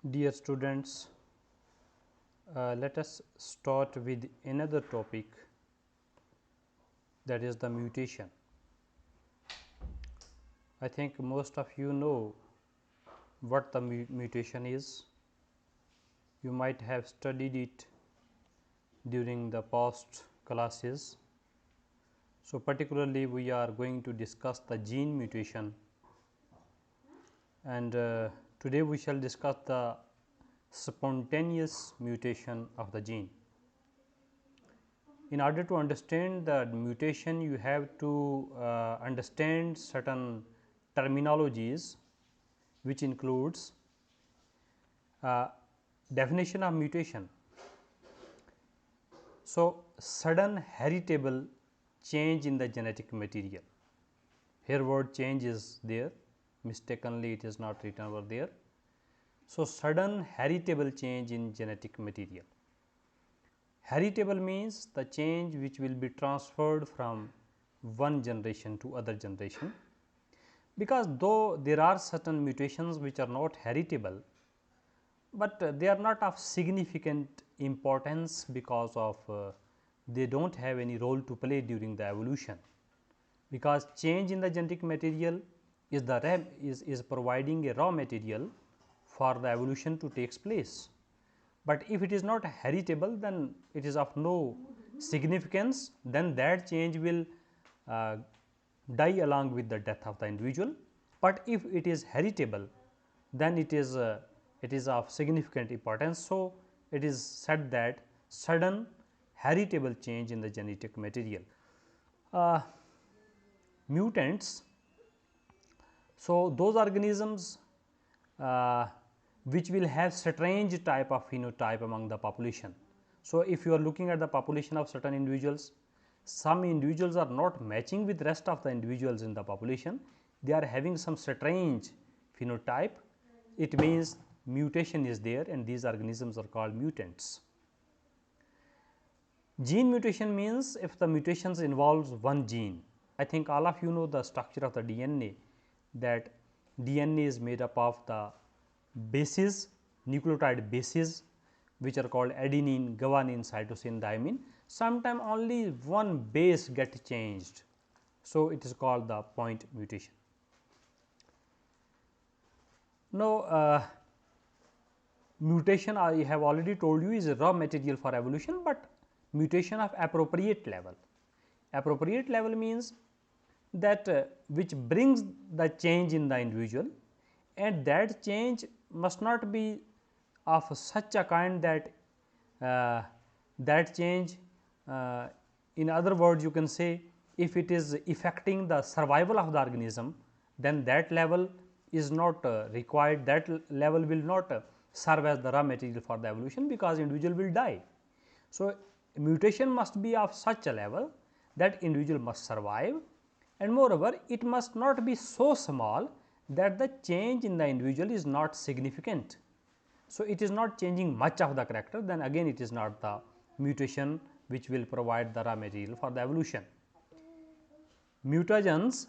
Dear students, let us start with another topic, that is the mutation. I think most of you know what the mutation is. You might have studied it during the past classes. So, particularly we are going to discuss the gene mutation, and today we shall discuss the spontaneous mutation of the gene. In order to understand the mutation, you have to understand certain terminologies, which includes definition of mutation. So, sudden heritable change in the genetic material. Here word change is there, mistakenly it is not written over there. So, sudden heritable change in genetic material. Heritable means the change which will be transferred from one generation to other generation, because though there are certain mutations which are not heritable, but they are not of significant importance because of they do not have any role to play during the evolution, because change in the genetic material is the is providing a raw material for the evolution to takes place. But if it is not heritable, then it is of no significance, then that change will uh, die along with the death of the individual. But if it is heritable, then it is of significant importance. So, it is said that sudden heritable change in the genetic material. Uh, Mutants, so those organisms uh, which will have strange type of phenotype among the population. So, if you are looking at the population of certain individuals, some individuals are not matching with rest of the individuals in the population, they are having some strange phenotype, it means mutation is there, and these organisms are called mutants. Gene mutation means if the mutations involves one gene. I think all of you know the structure of the DNA, that DNA is made up of the bases, nucleotide bases, which are called adenine, guanine, cytosine, thymine. Sometime only one base get changed. So, it is called the point mutation. Now, mutation I have already told you is a raw material for evolution, but mutation of appropriate level. Appropriate level means that which brings the change in the individual, and that change must not be of such a kind that that change, in other words you can say, if it is affecting the survival of the organism, then that level is not required, that level will not serve as the raw material for the evolution, because individual will die. So, mutation must be of such a level that individual must survive, and moreover it must not be so small that the change in the individual is not significant. So, it is not changing much of the character, then again it is not the mutation which will provide the raw material for the evolution. Mutagens,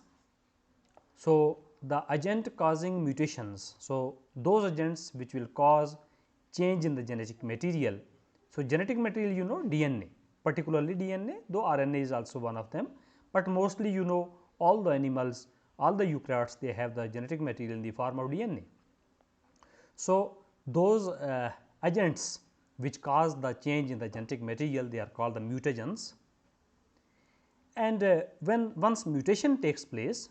so the agent causing mutations, so those agents which will cause change in the genetic material. So, genetic material you know DNA, particularly DNA, though RNA is also one of them, but mostly you know all the animals, all the eukaryotes, they have the genetic material in the form of DNA. So, those agents which cause the change in the genetic material, they are called the mutagens, and when once mutation takes place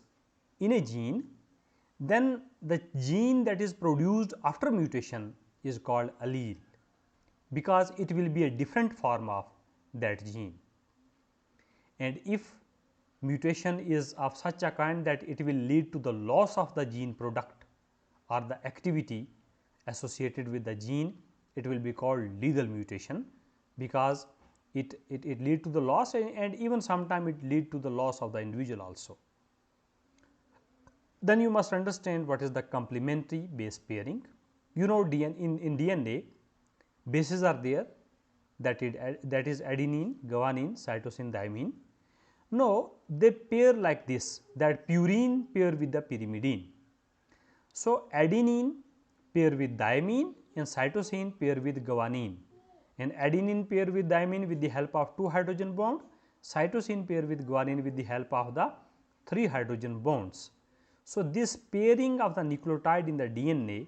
in a gene, then the gene that is produced after mutation is called allele, because it will be a different form of that gene. And if mutation is of such a kind that it will lead to the loss of the gene product or the activity associated with the gene, it will be called lethal mutation, because it lead to the loss, and even sometime it lead to the loss of the individual also. Then you must understand what is the complementary base pairing. You know in DNA bases are there, that is adenine, guanine, cytosine, thymine. No, they pair like this, that purine pair with the pyrimidine. So, adenine pair with thymine and cytosine pair with guanine, and adenine pair with thymine with the help of 2 hydrogen bond, cytosine pair with guanine with the help of the 3 hydrogen bonds. So, this pairing of the nucleotide in the DNA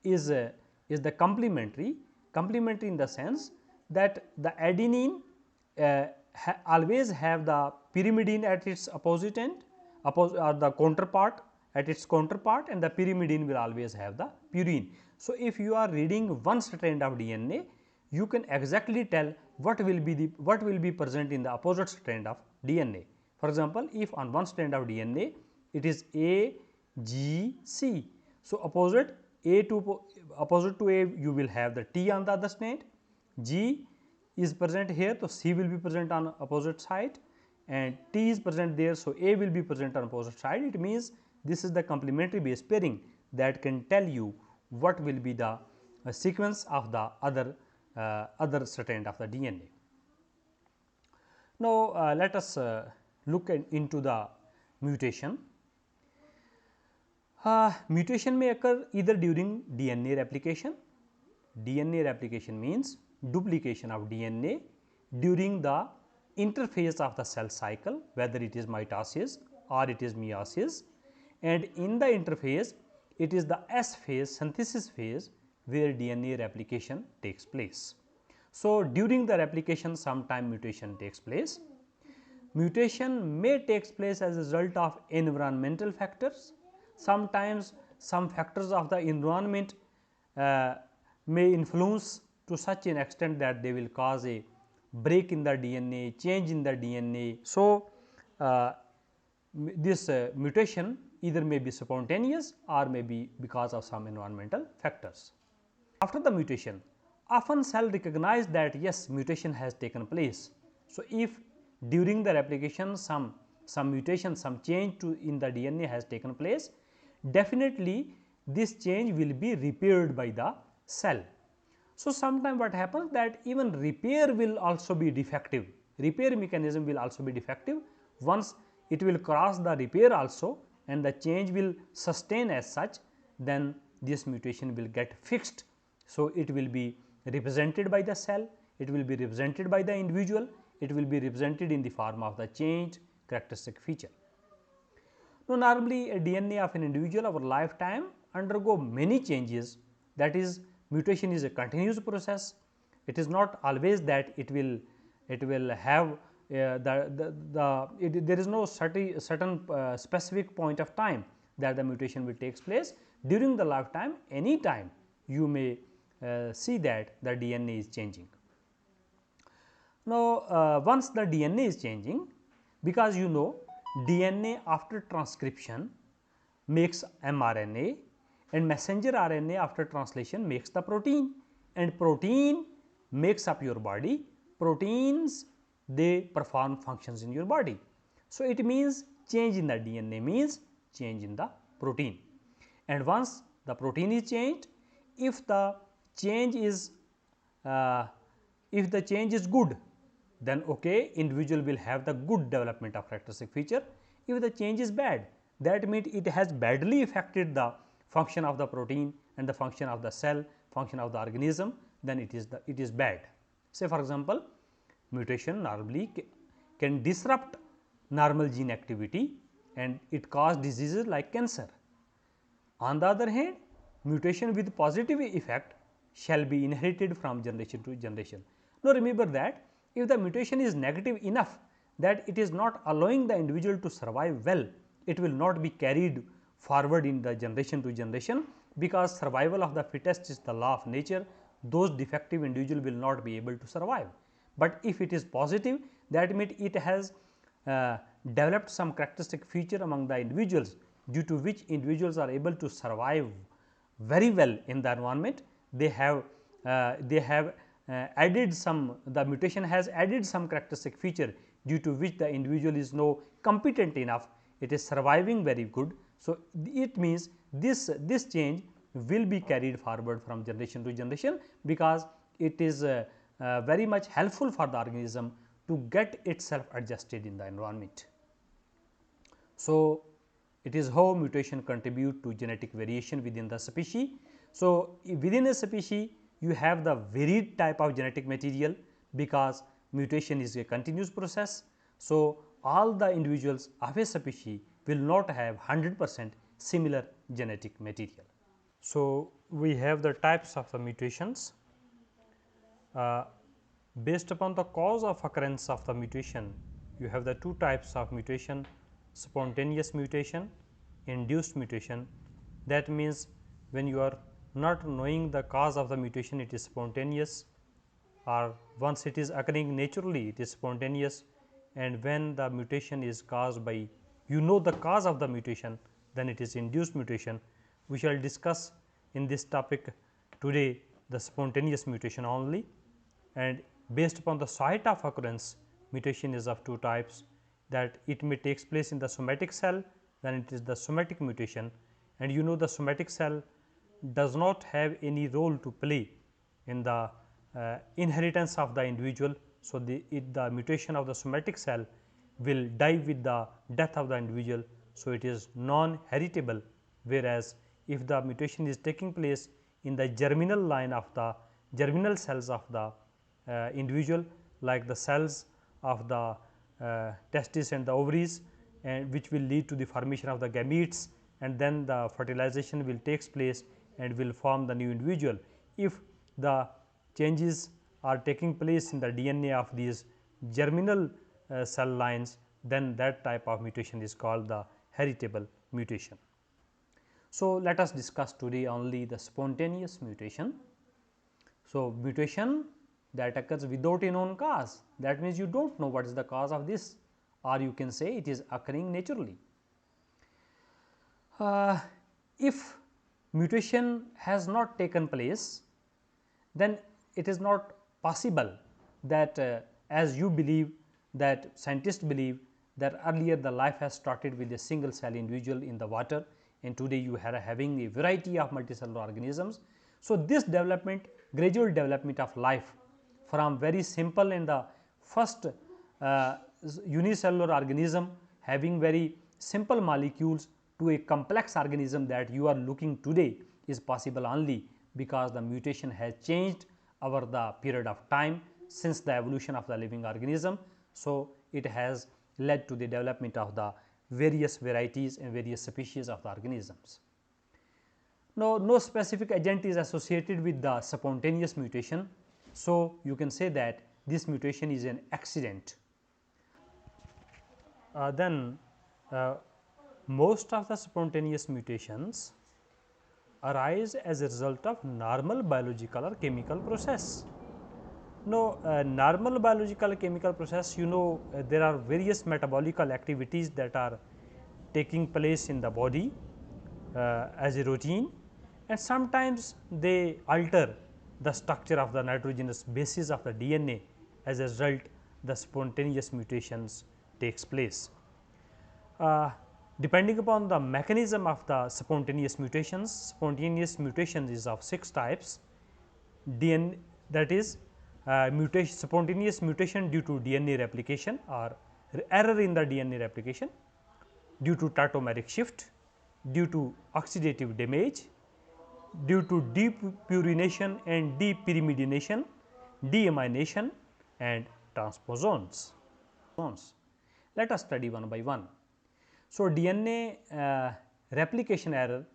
is the complementary in the sense that the adenine always have the pyrimidine at its opposite end or the counterpart at its counterpart, and the pyrimidine will always have the purine. So, if you are reading one strand of DNA, you can exactly tell what will be present in the opposite strand of DNA. For example, if on one strand of DNA it is A, G, C. So, opposite to A you will have the T on the other strand, G is present here, so C will be present on opposite side, and T is present there. So, A will be present on opposite side. It means this is the complementary base pairing that can tell you what will be the sequence of the other strand of the DNA. Now, let us look into the mutation. Mutation may occur either during DNA replication. DNA replication means duplication of DNA during the interphase of the cell cycle, whether it is mitosis or it is meiosis, and in the interphase it is the S phase, synthesis phase, where DNA replication takes place. So, during the replication sometime mutation takes place. Mutation may take place as a result of environmental factors. Sometimes some factors of the environment may influence to such an extent that they will cause a break in the DNA, change in the DNA. So, this mutation either may be spontaneous or may be because of some environmental factors. After the mutation, often cell recognize that yes, mutation has taken place. So, if during the replication some mutation, some change in the DNA has taken place, definitely this change will be repaired by the cell. So, sometime what happens that even repair will also be defective, repair mechanism will also be defective. Once it will cross the repair also and the change will sustain as such, then this mutation will get fixed. So, it will be represented by the cell, it will be represented by the individual, it will be represented in the form of the changed characteristic feature. Now, normally a DNA of an individual over lifetime undergo many changes, that is mutation is a continuous process. It is not always that it will have there is no certain specific point of time that the mutation will takes place. During the lifetime, any time you may see that the DNA is changing. Now, once the DNA is changing, because you know DNA after transcription makes mRNA, and messenger RNA after translation makes the protein, and protein makes up your body. Proteins, they perform functions in your body. So, it means change in the DNA means change in the protein, and once the protein is changed, if the change is good, then okay, individual will have the good development of characteristic feature. If the change is bad, that means it has badly affected the function of the protein and the function of the cell, function of the organism, then it is bad. Say for example, mutation normally can disrupt normal gene activity and it cause diseases like cancer. On the other hand, mutation with positive effect shall be inherited from generation to generation. Now, remember that if the mutation is negative enough that it is not allowing the individual to survive well, it will not be carried forward in the generation to generation, because survival of the fittest is the law of nature. Those defective individual will not be able to survive. But if it is positive, that means it has developed some characteristic feature among the individuals, due to which individuals are able to survive very well in the environment. They have added some, the mutation has added some characteristic feature, due to which the individual is now competent enough, it is surviving very good. So, it means this change will be carried forward from generation to generation, because it is very much helpful for the organism to get itself adjusted in the environment. So, it is how mutation contribute to genetic variation within the species. So, within a species you have the varied type of genetic material, because mutation is a continuous process. So, all the individuals of a species will not have 100% similar genetic material. So, we have the types of the mutations. Uh, Based upon the cause of occurrence of the mutation, you have the two types of mutation: spontaneous mutation, induced mutation. That means, when you are not knowing the cause of the mutation, it is spontaneous, or once it is occurring naturally, it is spontaneous, and when the mutation is caused by, you know the cause of the mutation, then it is induced mutation. We shall discuss in this topic today the spontaneous mutation only. And based upon the site of occurrence, mutation is of two types, that it may takes place in the somatic cell, then it is the somatic mutation, and you know the somatic cell does not have any role to play in the inheritance of the individual. So, the mutation of the somatic cell will die with the death of the individual. So, it is non heritable, whereas if the mutation is taking place in the germinal line of the germinal cells of the individual, like the cells of the testis and the ovaries, and which will lead to the formation of the gametes, and then the fertilization will takes place and will form the new individual. If the changes are taking place in the DNA of these germinal cell lines, then that type of mutation is called the heritable mutation. So, let us discuss today only the spontaneous mutation. So, mutation that occurs without a known cause, that means you do not know what is the cause of this, or you can say it is occurring naturally. If mutation has not taken place, then it is not possible that as you believe, that scientists believe, that earlier the life has started with a single cell individual in the water, and today you are having a variety of multicellular organisms. So, this development, gradual development of life from very simple in the first unicellular organism having very simple molecules to a complex organism that you are looking today, is possible only because the mutation has changed over the period of time since the evolution of the living organism. So, it has led to the development of the various varieties and various species of the organisms. Now, no specific agent is associated with the spontaneous mutation. So, you can say that this mutation is an accident. Then most of the spontaneous mutations arise as a result of normal biological or chemical process. Now, normal biological chemical process, you know, there are various metabolical activities that are taking place in the body as a routine, and sometimes they alter the structure of the nitrogenous bases of the DNA. As a result, the spontaneous mutations takes place. Depending upon the mechanism of the spontaneous mutations is of 6 types. DNA, that is spontaneous mutation due to DNA replication or error in the DNA replication, due to tautomeric shift, due to oxidative damage, due to depurination and depyrimidination, deamination and transposons. Let us study one by one. So, DNA replication error,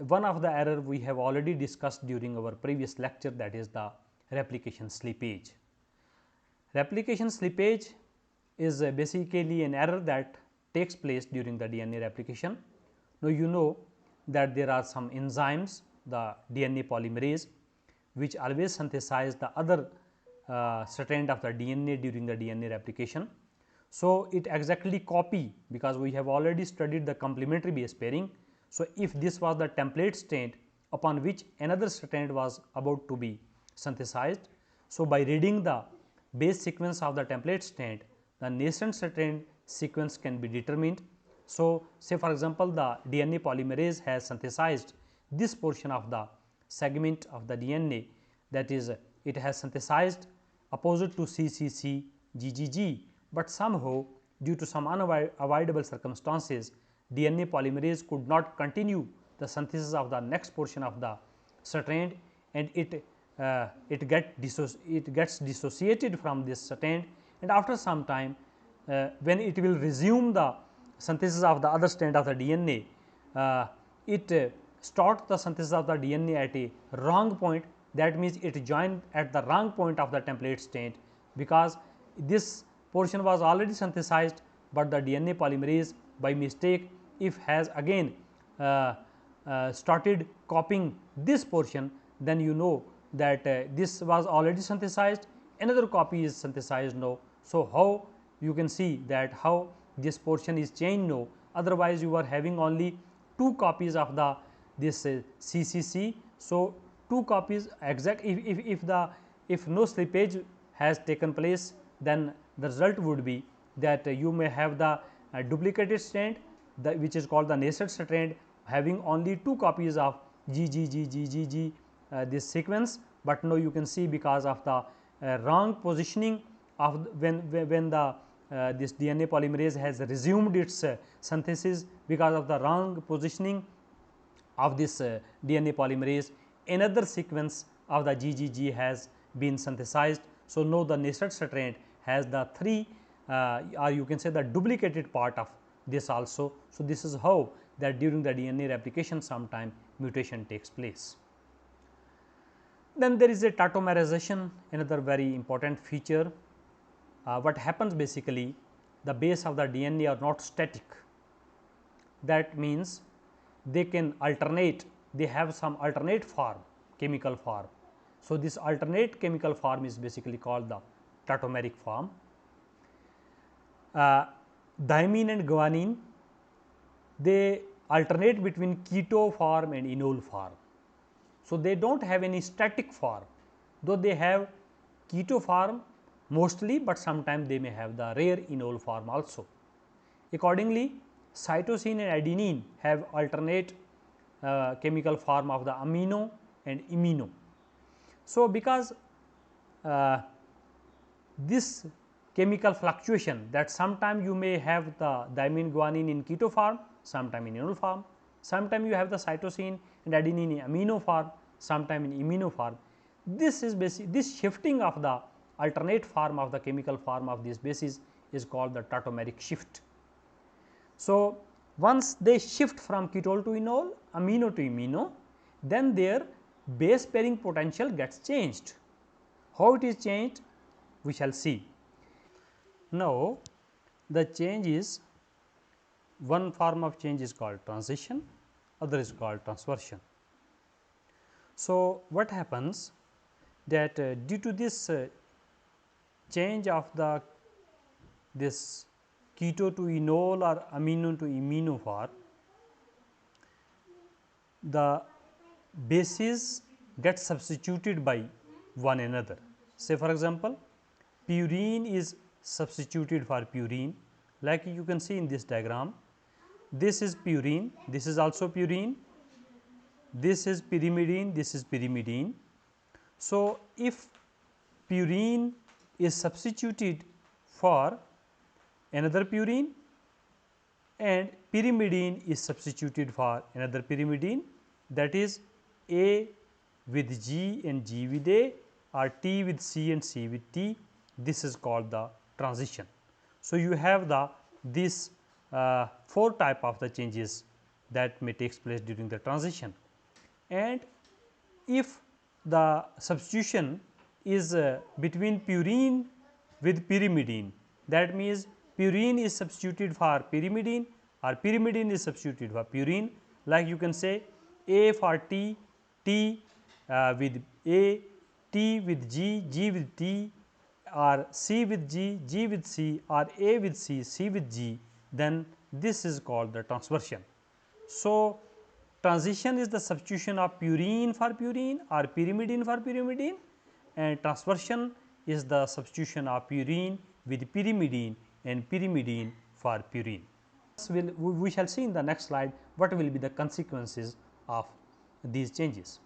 one of the error we have already discussed during our previous lecture, that is the replication slippage. Replication slippage is basically an error that takes place during the DNA replication. Now, you know that there are some enzymes, the DNA polymerase, which always synthesize the other strand of the DNA during the DNA replication. So, it exactly copy, because we have already studied the complementary base pairing. So, if this was the template strand upon which another strand was about to be synthesized, so by reading the base sequence of the template strand, the nascent strand sequence can be determined. So, say for example, the DNA polymerase has synthesized this portion of the segment of the DNA, that is, it has synthesized opposite to CCC GGG, but somehow due to some unavoidable circumstances, DNA polymerase could not continue the synthesis of the next portion of the strand, and it gets dissociated from this strand, and after some time when it will resume the synthesis of the other strand of the DNA, it starts the synthesis of the DNA at a wrong point. That means, it joined at the wrong point of the template strand, because this portion was already synthesized, but the DNA polymerase by mistake if has again started copying this portion, then you know that this was already synthesized, another copy is synthesized now. So, how you can see that how this portion is changed now, otherwise you are having only 2 copies of the this CCC. So, 2 copies exact, if no slippage has taken place, then the result would be that you may have the duplicated strand, which is called the nascent strand, having only 2 copies of GGG this sequence, but now you can see because of the wrong positioning of when the this DNA polymerase has resumed its synthesis, because of the wrong positioning of this DNA polymerase, another sequence of the GGG has been synthesized. So, now the nascent strand has the 3 or you can say the duplicated part of this also. So, this is how that during the DNA replication sometime mutation takes place. Then there is a tautomerization, another very important feature. What happens basically, the base of the DNA are not static. That means, they can alternate, they have some alternate form, chemical form. So, this alternate chemical form is basically called the tautomeric form. Thymine and guanine, they alternate between keto form and enol form. So, they do not have any static form, though they have keto form mostly, but sometimes they may have the rare enol form also. Accordingly, cytosine and adenine have alternate chemical form of the amino and imino. So, because this chemical fluctuation, that sometime you may have the thymine guanine in keto form, sometime in enol form, sometime you have the cytosine and adenine in amino form, sometime in imino form. This is this shifting of the alternate form of the chemical form of this bases is called the tautomeric shift. So, once they shift from ketol to enol, amino to imino, then their base pairing potential gets changed. How it is changed? We shall see. Now, the change is, one form of change is called transition, other is called transversion. So, what happens that due to this change of the this keto to enol or amino to imino form, the bases get substituted by one another. Say for example, purine is substituted for purine, like you can see in this diagram. This is purine, this is also purine, this is pyrimidine, this is pyrimidine. So, if purine is substituted for another purine and pyrimidine is substituted for another pyrimidine, that is A with G and G with A, or T with C and C with T, this is called the transition. So, you have the this 4 type of the changes that may takes place during the transition, and if the substitution is between purine with pyrimidine, that means purine is substituted for pyrimidine or pyrimidine is substituted for purine, like you can say A for T, T with A, T with G, G with T, or C with G, G with C, or A with C, C with G, then this is called the transversion. So, transition is the substitution of purine for purine or pyrimidine for pyrimidine, and transversion is the substitution of purine with pyrimidine and pyrimidine for purine. We shall see in the next slide what will be the consequences of these changes.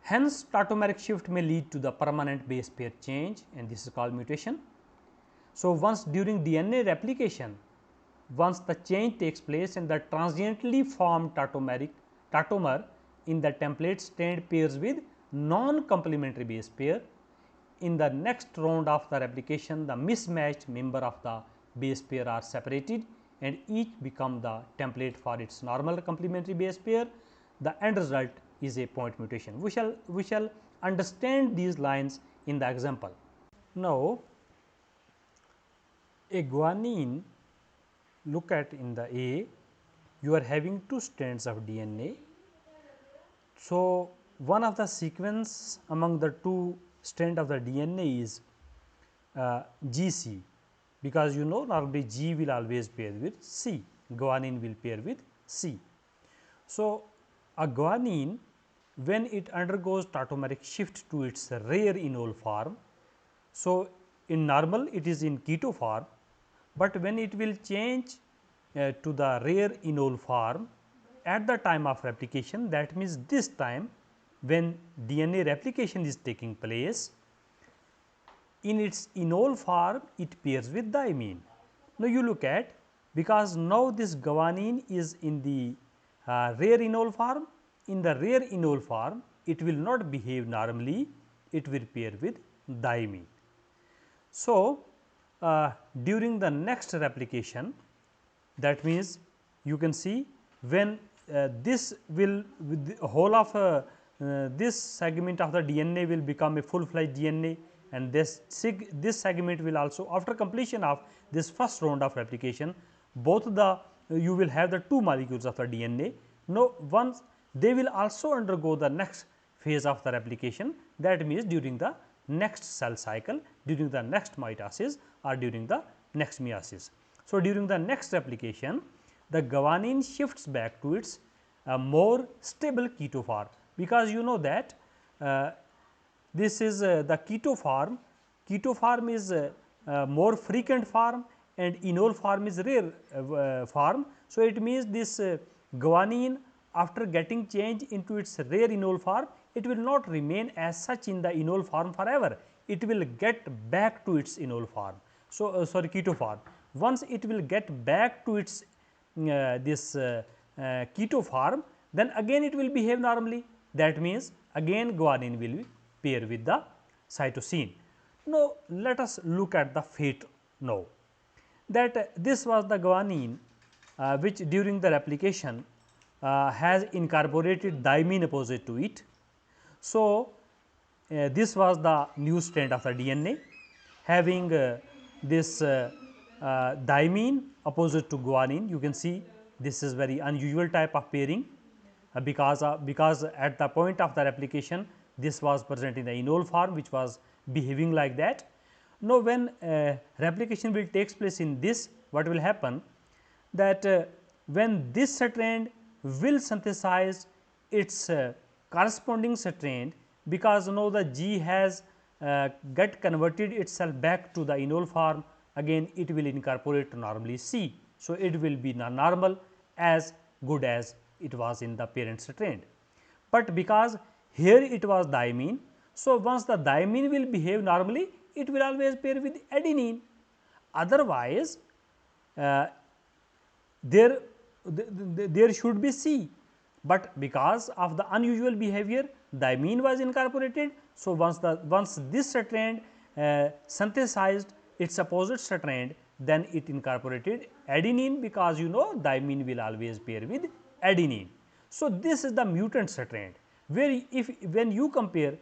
Hence, tautomeric shift may lead to the permanent base pair change, and this is called mutation. So, once during DNA replication, once the change takes place and the transiently formed tautomer in the template strand pairs with non-complementary base pair. In the next round of the replication, the mismatched member of the base pair are separated and each become the template for its normal complementary base pair. The end result is a point mutation. We shall understand these lines in the example. Now, a guanine, look at in the A, you are having two strands of DNA. So, one of the sequence among the two strand of the DNA is GC, because you know normally G will always pair with C, guanine will pair with C. So, a guanine, when it undergoes tautomeric shift to its rare enol form, so in normal it is in keto form, but when it will change to the rare enol form at the time of replication, that means this time when DNA replication is taking place, in its enol form it pairs with diamine. Now, you look at, because now this guanine is in the rare enol form, in the rare enol form it will not behave normally, it will pair with diamine. So, during the next replication, that means you can see when this will with the whole of this segment of the DNA will become a full fledged DNA, and this segment will also, after completion of this first round of replication, both the you will have the two molecules of the DNA. Now, once they will also undergo the next phase of the replication, that means during the next cell cycle, during the next mitosis or during the next meiosis. So, during the next replication, the guanine shifts back to its more stable keto form, because you know that this is the keto form is more frequent form and enol form is rare form. So, it means this guanine, after getting change into its rare enol form, it will not remain as such in the enol form forever, it will get back to its enol form. So, sorry, keto form. Once it will get back to its keto form, then again it will behave normally, that means again guanine will pair with the cytosine. Now, let us look at the fate now, that this was the guanine which during the replication has incorporated diamine opposite to it. So, this was the new strand of the DNA having this diamine opposite to guanine. You can see this is very unusual type of pairing because at the point of the replication this was present in the enol form which was behaving like that. Now, when replication will takes place in this, what will happen, that when this strand will synthesize its corresponding strand, because now the G has get converted itself back to the enol form, again it will incorporate normally C. So, it will be normal as good as it was in the parent strand, but because here it was diamine. So, once the diamine will behave normally, it will always pair with adenine, otherwise there should be C, but because of the unusual behavior diamine was incorporated. So, once this strand synthesized its opposite strand, then it incorporated adenine, because you know diamine will always pair with adenine. So, this is the mutant strand, where if when you compare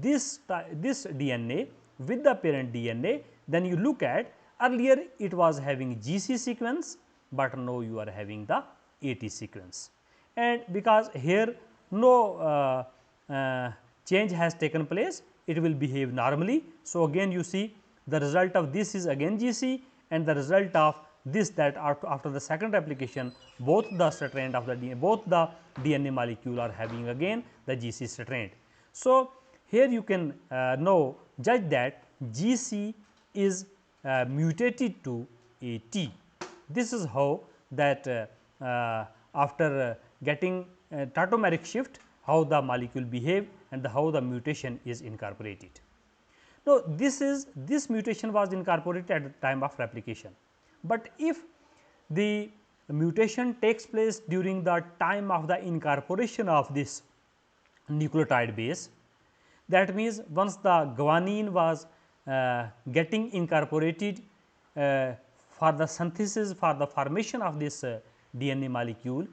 this DNA with the parent DNA, then you look at, earlier it was having GC sequence, but now you are having the AT sequence, and because here no change has taken place, it will behave normally. So, again you see the result of this is again GC, and the result of this, that after the second replication both the strand of the DNA, both the DNA molecule are having again the GC strand. So, here you can now judge that GC is mutated to AT. This is how that after getting tautomeric shift, how the molecule behave and how the mutation is incorporated. Now, this mutation was incorporated at the time of replication, but if the the mutation takes place during the time of the incorporation of this nucleotide base. That means, once the guanine was getting incorporated for the synthesis, for the formation of this DNA molecule,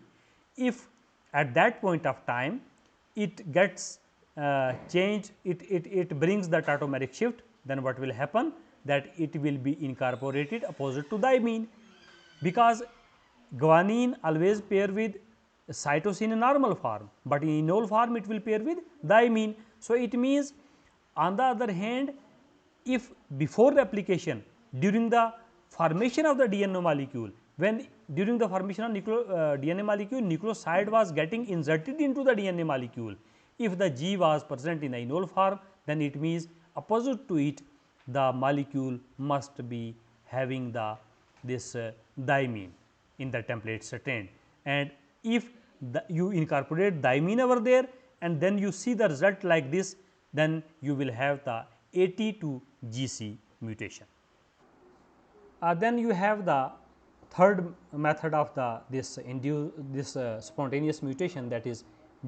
if at that point of time it gets changed, it brings the tautomeric shift, then what will happen, that it will be incorporated opposite to thymine, because guanine always pair with cytosine in normal form, but in enol form it will pair with thymine. So, it means, on the other hand, if before replication, during the formation of the DNA molecule, when during the formation of DNA molecule, nucleoside was getting inserted into the DNA molecule, if the G was present in the enol form, then it means opposite to it the molecule must be having this thymine in the template strand. And if you incorporate thymine over there and then you see the result like this, then you will have the AT to GC mutation. Then you have the third method of this spontaneous mutation, that is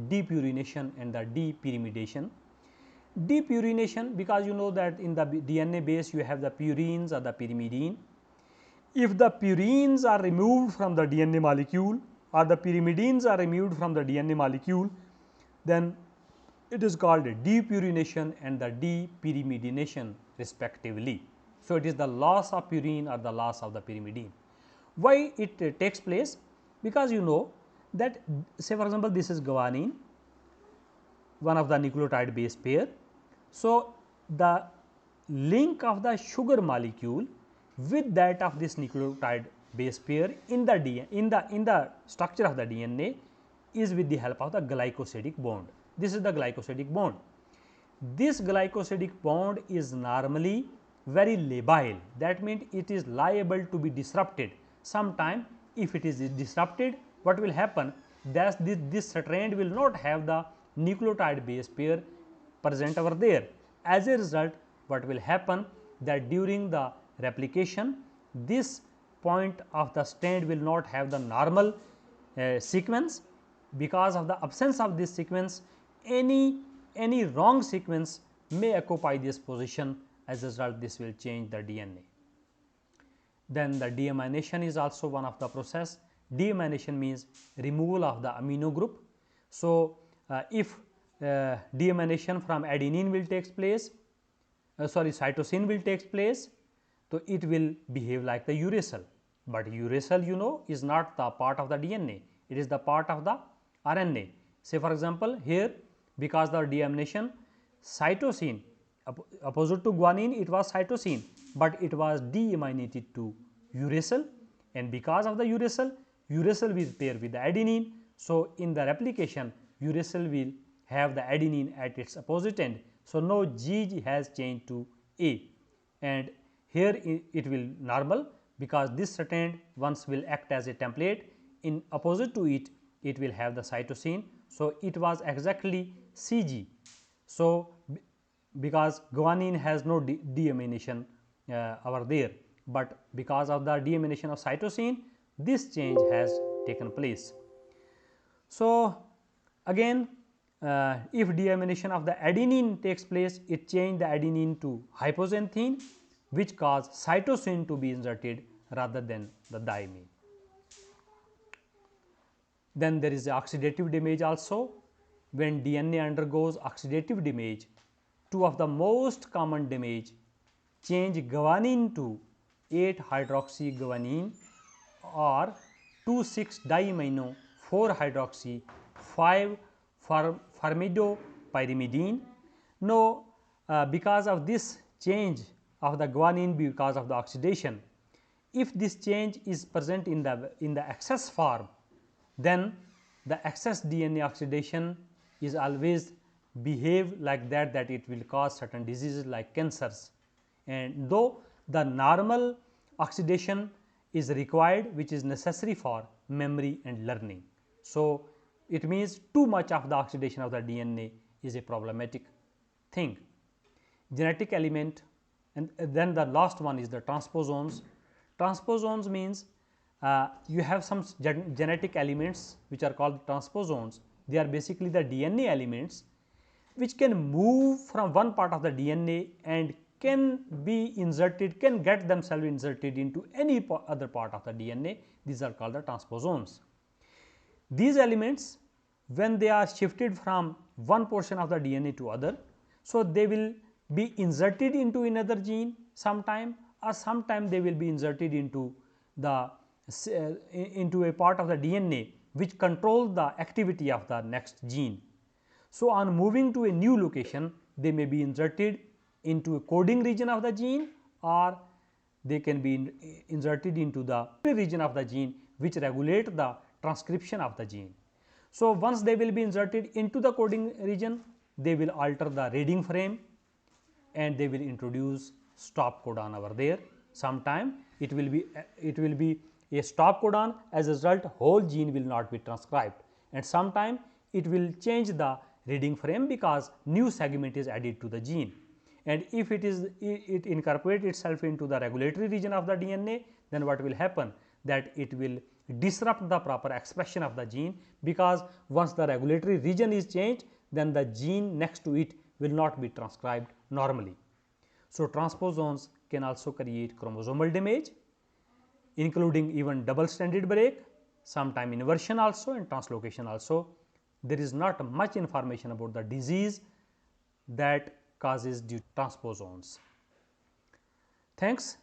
depurination and the depyrimidation. Depurination, because you know that in the DNA base you have the purines or the pyrimidine. If the purines are removed from the DNA molecule or the pyrimidines are removed from the DNA molecule, then it is called depurination and the depyrimidination respectively. So, it is the loss of purine or the loss of the pyrimidine. Why it takes place? Because you know that, say for example, this is guanine, one of the nucleotide base pair. So, the link of the sugar molecule with that of this nucleotide base pair in the DNA, in the structure of the DNA is with the help of the glycosidic bond. This is the glycosidic bond. This glycosidic bond is normally very labile, that means it is liable to be disrupted. Sometime if it is disrupted, what will happen, that this strand will not have the nucleotide base pair present over there. As a result, what will happen, that during the replication, this point of the strand will not have the normal sequence. Because of the absence of this sequence, any wrong sequence may occupy this position. As a result, this will change the DNA. Then the deamination is also one of the process. Deamination means removal of the amino group. So, if deamination from adenine will takes place, cytosine will takes place, so it will behave like the uracil, but uracil you know is not the part of the DNA, it is the part of the RNA. Say for example, here because the deamination, cytosine opposite to guanine it was cytosine, but it was deaminated to uracil, and because of the uracil will pair with the adenine. So, in the replication uracil will have the adenine at its opposite end. So, now G has changed to A, and here it will normal, because this strand once will act as a template, in opposite to it, it will have the cytosine. So, it was exactly CG. So, because guanine has no deamination over there, but because of the deamination of cytosine, this change has taken place. So, again if deamination of the adenine takes place, it change the adenine to hypoxanthine, which cause cytosine to be inserted rather than the thymine. Then there is the oxidative damage also. When DNA undergoes oxidative damage, two of the most common damage change guanine to 8-hydroxyguanine or 2,6-diamino 4-hydroxy 5-formidopyrimidine. Now, because of this change of the guanine because of the oxidation, if this change is present in the excess form, then the excess DNA oxidation is always behave like that it will cause certain diseases like cancers. And though the normal oxidation is required, which is necessary for memory and learning. So, it means too much of the oxidation of the DNA is a problematic thing. Genetic element, and then the last one is the transposons. Transposons means you have some genetic elements which are called transposons. They are basically the DNA elements which can move from one part of the DNA and can be inserted, can get themselves inserted into any other part of the DNA. These are called the transposons. These elements, when they are shifted from one portion of the DNA to other, so they will be inserted into another gene sometime, or sometime they will be inserted into the into a part of the DNA which controls the activity of the next gene. So, on moving to a new location, they may be inserted into a coding region of the gene, or they can be inserted into the region of the gene which regulate the transcription of the gene. So, once they will be inserted into the coding region, they will alter the reading frame and they will introduce stop codon over there. Sometime it will be a stop codon, as a result whole gene will not be transcribed, and sometime it will change the reading frame because new segment is added to the gene. And if it incorporate itself into the regulatory region of the DNA, then what will happen, that it will disrupt the proper expression of the gene, because once the regulatory region is changed, then the gene next to it will not be transcribed normally. So, transposons can also create chromosomal damage, including even double stranded break, sometime inversion also and translocation also. There is not much information about the disease that causes due to transposons. Thanks.